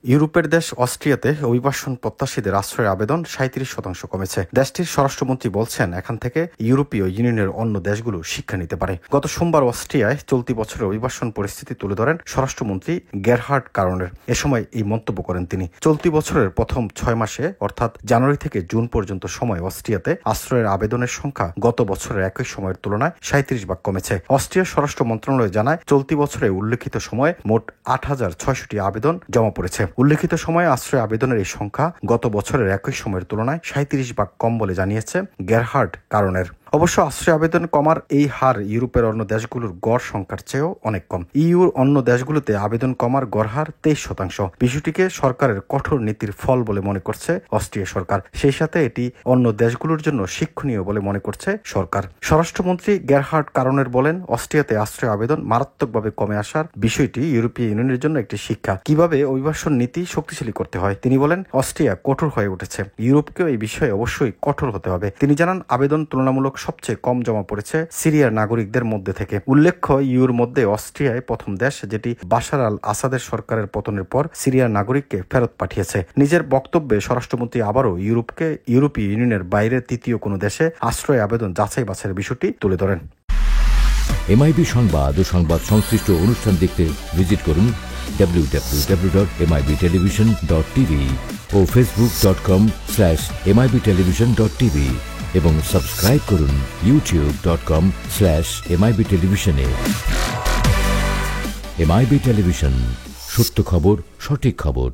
ইউরোপের দেশ অস্ট্রিয়াতে অভিবাসন প্রত্যাশীদের আশ্রয়ের আবেদন 37% কমেছে। দেশটির স্বরাষ্ট্রমন্ত্রী বলছেন, এখান থেকে ইউরোপীয় ইউনিয়নের অন্য দেশগুলো শিক্ষা নিতে পারে। গত সোমবার অস্ট্রিয়ায় চলতি বছরের অভিবাসন পরিস্থিতি তুলে ধরেন স্বরাষ্ট্রমন্ত্রী গেরহার্ড কারনের। এ সময় এই মন্তব্য করেন তিনি। চলতি বছরের প্রথম 6 মাসে অর্থাৎ জানুয়ারি থেকে জুন পর্যন্ত সময় অস্ট্রিয়াতে আশ্রয়ের আবেদনের সংখ্যা গত বছরের একই সময়ের তুলনায় 37 ভাগ কমেছে। অস্ট্রিয়ার স্বরাষ্ট্র মন্ত্রণালয় জানায়, চলতি বছরে উল্লেখিত সময়ে মোট 8,600টি আবেদন জমা পড়েছে। উল্লেখিত সময়ে আশ্রয় আবেদনের এই সংখ্যা গত বছরের একই সময়ের তুলনায় 37 ভাগ কম বলে জানিয়েছে গেরহার্ড কারনের। অবশ্য আশ্রয় আবেদন কমার এই হার ইউরোপের অন্য দেশগুলোর গড় সংখ্যার চেয়েও অনেক কম। ইউর অন্য দেশগুলোতে আবেদন কমার গড় হার 23%। বিষয়টিকে সরকারের কঠোর নীতির ফল বলে মনে করছে অস্ট্রিয়া সরকার। সেই সাথে এটি অন্য দেশগুলোর জন্য শিক্ষণীয় বলে মনে করছে সরকার। স্বরাষ্ট্রমন্ত্রী গেরহার্ড কারনের বলেন, অস্ট্রিয়াতে আশ্রয় আবেদন মারাত্মকভাবে কমে আসার বিষয়টি ইউরোপীয় ইউনিয়নের জন্য একটি শিক্ষা, কিভাবে অভিবাসন নীতি শক্তিশালী করতে হয়। তিনি বলেন, অস্ট্রিয়া কঠোর হয়ে উঠেছে, ইউরোপকেও এই বিষয়ে অবশ্যই কঠোর হতে হবে। তিনি জানান, আবেদন তুলনামূলক সবচেয়ে কম জমা পড়েছে সিরিয়ার নাগরিকদের মধ্যে থেকে। উল্লেখ্য, ইউর মধ্যে অস্ট্রিয়ায় প্রথম দেশ যেটি বাশার আল আসাদের সরকারের পতনের পর সিরিয়ার নাগরিককে ফেরত পাঠিয়েছে। নিজের বক্তব্যে স্বরাষ্ট্রমন্ত্রী আবারও ইউরোপীয় ইউনিয়নের বাইরে তৃতীয় কোনো দেশে আশ্রয় আবেদন যাচাই বাছাইয়ের বিষয়টি তুলে ধরেন। এমআইবি সংবাদ ও সংবাদ সংশ্লিষ্ট অনুষ্ঠান দেখতে ভিজিট করুন www.mibtelevision.tv ও facebook.com/mibtelevision.tv এবং সাবস্ক্রাইব করুন youtube.com/mibtelevision এ। এমআইবি টেলিভিশন, সত্য খবর, সঠিক খবর।